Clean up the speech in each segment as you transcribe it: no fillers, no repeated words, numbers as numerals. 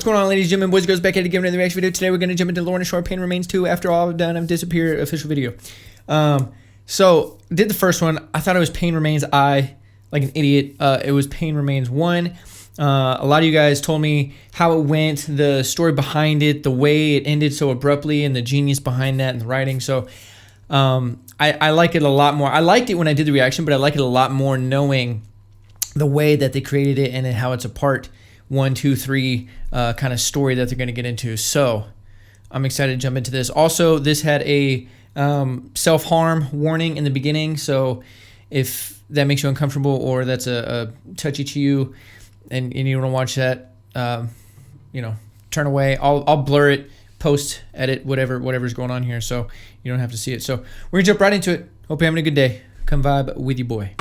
What's going on, ladies and gentlemen, boys and girls, back at it again with another reaction video. Today we're going to jump into Lorna Short Pain Remains 2 after all done I've disappeared official video. So did the first one. I thought it was Pain Remains I, like an idiot. It was Pain Remains 1. A lot of you guys told me how it went, the story behind it, the way it ended so abruptly, and the genius behind that and the writing. So I like it a lot more. I liked it when I did the reaction, but I like it a lot more knowing the way that they created it and then how it's a part 1, 2, 3 kind of story that they're going to get into. So I'm excited to jump into this. Also, this had a self-harm warning in the beginning. So if that makes you uncomfortable or that's a touchy to you and you don't want to watch that, you know, turn away. I'll blur it, post, edit, whatever's going on here, so you don't have to see it. So we're going to jump right into it. Hope you're having a good day. Come vibe with your boy.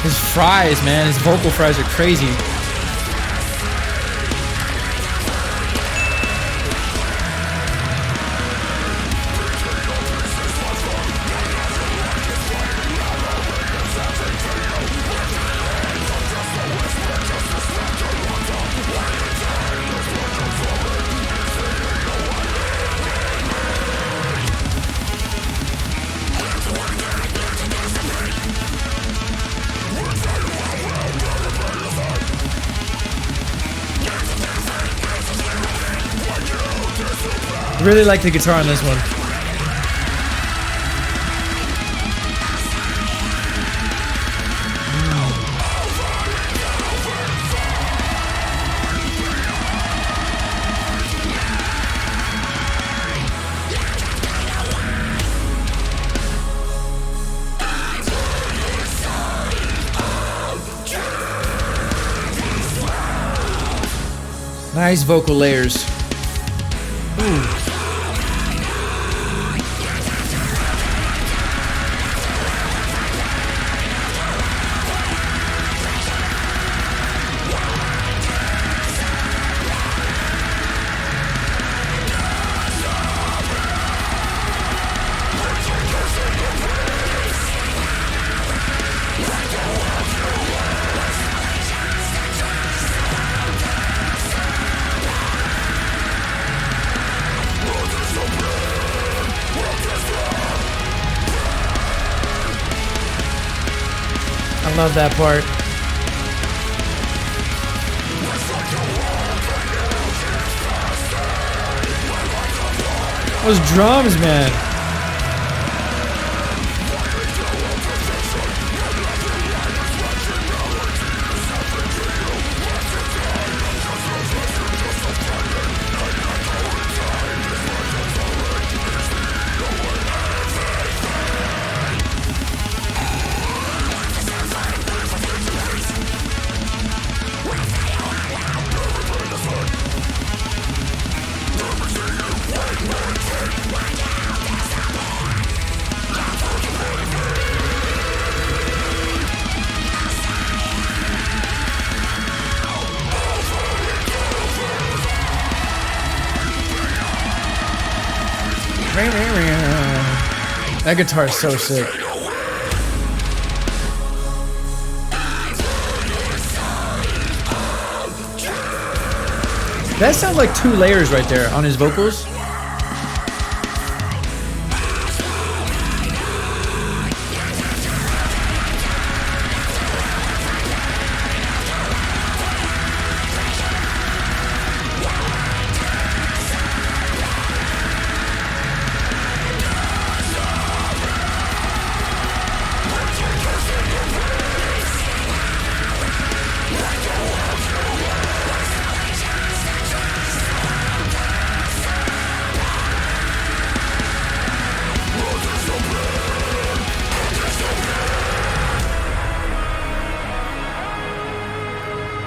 His fries, man, his vocal fries are crazy. Really like the guitar on this one. Nice vocal layers. Ooh. I love that part. Those drums, man. That guitar is so sick. That sounds like 2 layers right there on his vocals.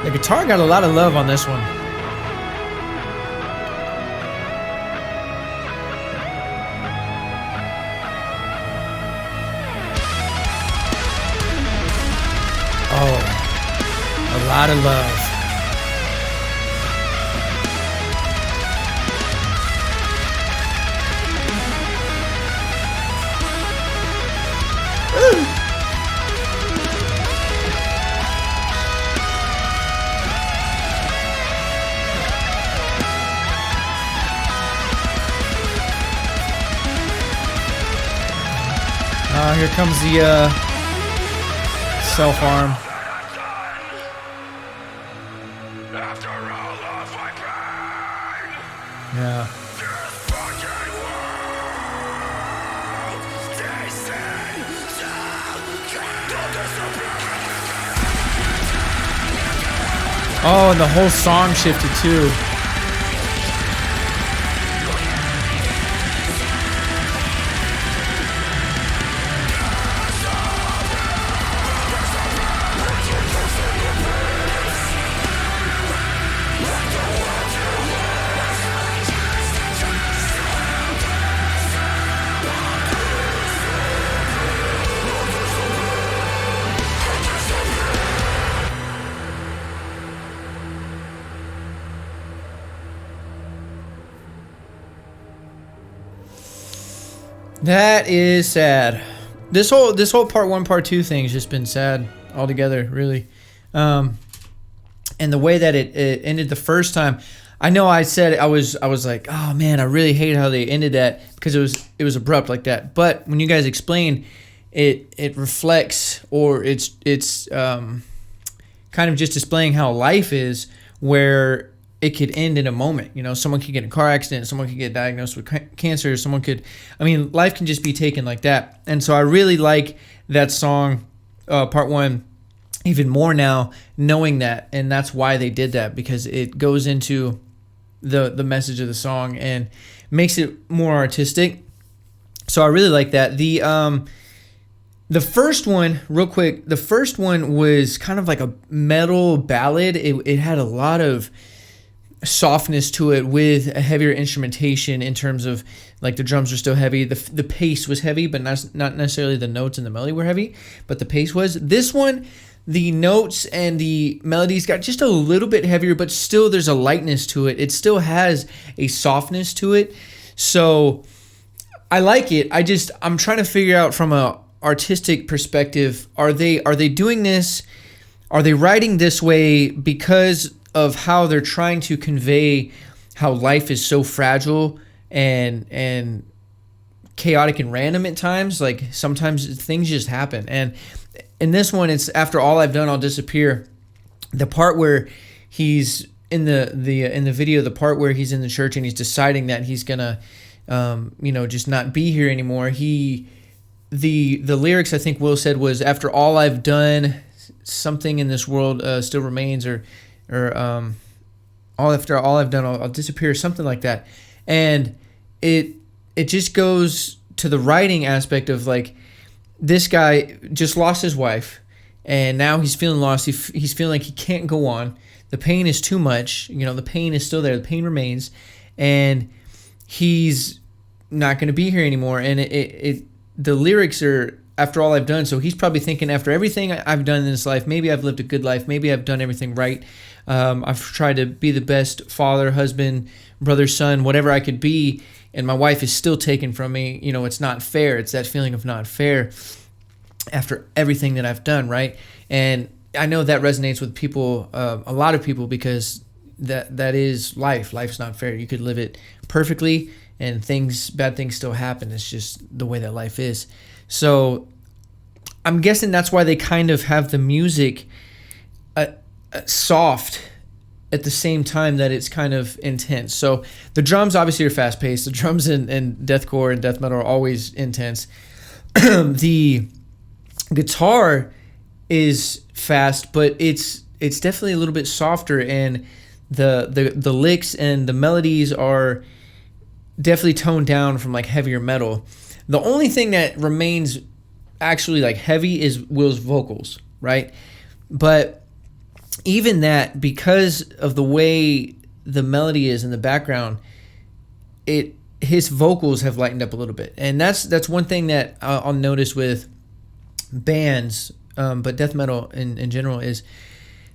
The guitar got a lot of love on this one. lot of love. Here comes the self-harm. Yeah. Oh, and the whole song shifted too. That is sad. This whole part 1, part 2 thing's just been sad altogether, really. And the way that it ended the first time, I know I said I was like, oh man, I really hate how they ended that because it was abrupt like that. But when you guys explained, it reflects, or it's kind of just displaying how life is, where it could end in a moment. You know, someone could get in a car accident, someone could get diagnosed with cancer, life can just be taken like that. And so I really like that song, part 1, even more now, knowing that, and that's why they did that, because it goes into the message of the song and makes it more artistic. So I really like that. The first one, real quick, the first one was kind of like a metal ballad. It had a lot of softness to it with a heavier instrumentation in terms of, like, the drums were still heavy. The pace was heavy, but not necessarily the notes and the melody were heavy, but the pace was. This one, the notes and the melodies got just a little bit heavier, but still there's a lightness to it. It still has a softness to it. So I like it. I'm trying to figure out from a artistic perspective, are they doing this? Are they writing this way because of how they're trying to convey how life is so fragile and chaotic and random at times? Like, sometimes things just happen. And in this one, it's after all I've done, I'll disappear. The part where he's in the video, the part where he's in the church and he's deciding that he's gonna, just not be here anymore. The lyrics, I think Will said, was, after all I've done, something in this world still remains, or after all I've done, I'll disappear, something like that. And it just goes to the writing aspect of, like, this guy just lost his wife, and now he's feeling lost. He's feeling like he can't go on. The pain is too much. The pain is still there. The pain remains, and he's not going to be here anymore. And the lyrics are, after all I've done. So he's probably thinking, after everything I've done in this life, maybe I've lived a good life. Maybe I've done everything right. I've tried to be the best father, husband, brother, son, whatever I could be. And my wife is still taken from me. It's not fair. It's that feeling of not fair after everything that I've done, right? And I know that resonates with people, a lot of people, because that is life. Life's not fair. You could live it perfectly, and bad things still happen. It's just the way that life is. So I'm guessing that's why they kind of have the music soft at the same time that it's kind of intense. So the drums obviously are fast paced. The drums in deathcore and death metal are always intense. The guitar is fast, but it's definitely a little bit softer, and the licks and the melodies are definitely toned down from, like, heavier metal. The only thing that remains actually, like, heavy is Will's vocals, right? But even that, because of the way the melody is in the background, his vocals have lightened up a little bit. And that's one thing that I'll notice with bands, but death metal in general, is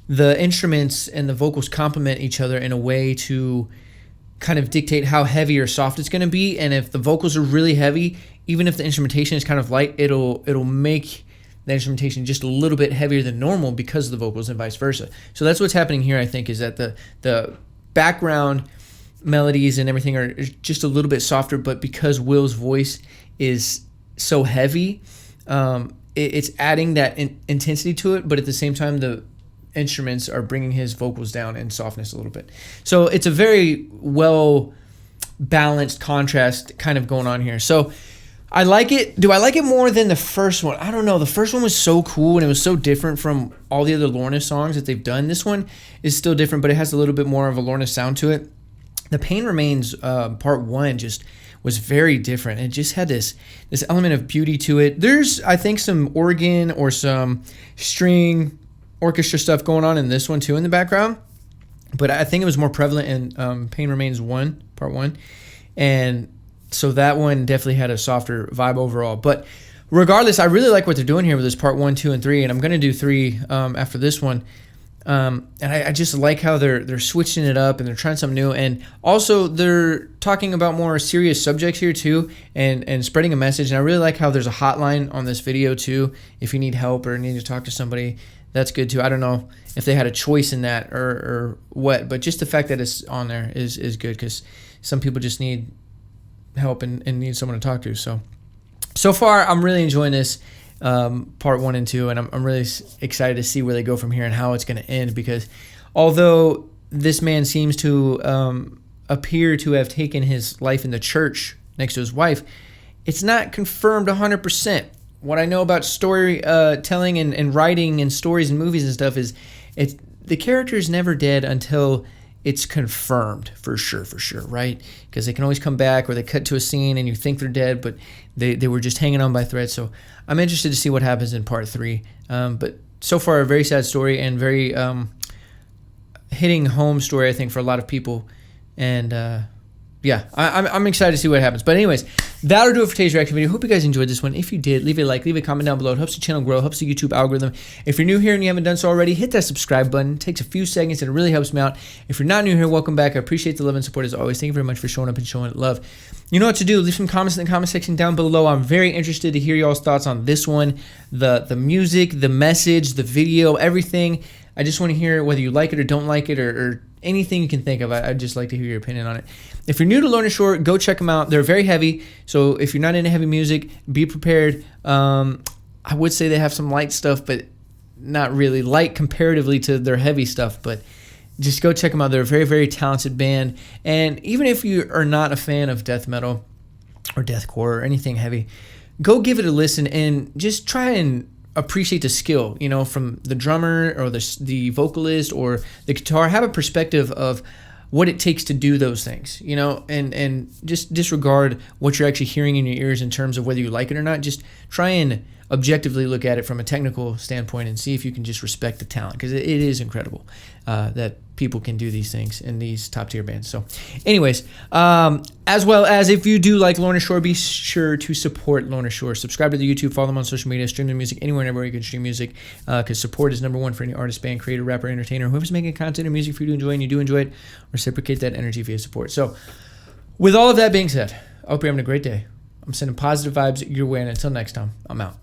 the instruments and the vocals complement each other in a way to kind of dictate how heavy or soft it's going to be. And if the vocals are really heavy, even if the instrumentation is kind of light, it'll make the instrumentation just a little bit heavier than normal because of the vocals, and vice versa. So that's what's happening here, I think, is that the background melodies and everything are just a little bit softer, but because Will's voice is so heavy, it's adding that intensity to it, but at the same time, the instruments are bringing his vocals down in softness a little bit. So it's a very well balanced contrast kind of going on here. So I like it. Do I like it more than the first one? I don't know. The first one was so cool and it was so different from all the other Lorna songs that they've done. This one is still different, but it has a little bit more of a Lorna sound to it. The Pain Remains part 1 just was very different. It just had this element of beauty to it. There's, I think, some organ or some string orchestra stuff going on in this one too in the background, but I think it was more prevalent in Pain Remains part 1, and so that one definitely had a softer vibe overall. But regardless, I really like what they're doing here with this part 1, 2, and 3, and I'm going to do 3 after this one. And I just like how they're switching it up and they're trying something new, and also they're talking about more serious subjects here too, and spreading a message. And I really like how there's a hotline on this video too. If you need help or need to talk to somebody, that's good too. I don't know if they had a choice in that or what, but just the fact that it's on there is good, because some people just need help and need someone to talk to. So far, I'm really enjoying this part 1 and 2, and I'm really excited to see where they go from here and how it's going to end, because although this man seems to appear to have taken his life in the church next to his wife, it's not confirmed 100%. What I know about story telling and writing and stories and movies and stuff is the character is never dead until it's confirmed for sure, right? Because they can always come back, or they cut to a scene and you think they're dead, but they were just hanging on by thread. So I'm interested to see what happens in part 3. But so far, a very sad story and very hitting home story, I think, for a lot of people. And yeah, I'm excited to see what happens. But anyways, that'll do it for today's reaction video. Hope you guys enjoyed this one. If you did, leave a like, leave a comment down below. It helps the channel grow, helps the YouTube algorithm. If you're new here and you haven't done so already, hit that subscribe button. It takes a few seconds and it really helps me out. If you're not new here, welcome back. I appreciate the love and support as always. Thank you very much for showing up and showing love. You know what to do. Leave some comments in the comment section down below. I'm very interested to hear y'all's thoughts on this one, the music, the message, the video, everything. I just want to hear whether you like it or don't like it, or anything you can think of. I'd just like to hear your opinion on it. If you're new to Lorna Shore, go check them out. They're very heavy, so if you're not into heavy music, be prepared. I would say they have some light stuff, but not really light comparatively to their heavy stuff. But just go check them out. They're a very, very talented band. And even if you are not a fan of death metal or deathcore or anything heavy, go give it a listen and just try and appreciate the skill, you know, from the drummer or the vocalist or the guitar. Have a perspective of what it takes to do those things, you know, and just disregard what you're actually hearing in your ears in terms of whether you like it or not. Just try and objectively look at it from a technical standpoint and see if you can just respect the talent, because it is incredible that people can do these things in these top tier bands. So anyways, as well as if you do like Lorna Shore, be sure to support Lorna Shore. Subscribe to the YouTube, follow them on social media, stream their music anywhere and everywhere you can stream music, because support is #1 for any artist, band, creator, rapper, entertainer, whoever's making content or music for you to enjoy and you do enjoy it. Reciprocate that energy via support. So with all of that being said, I hope you're having a great day. I'm sending positive vibes your way, and until next time, I'm out.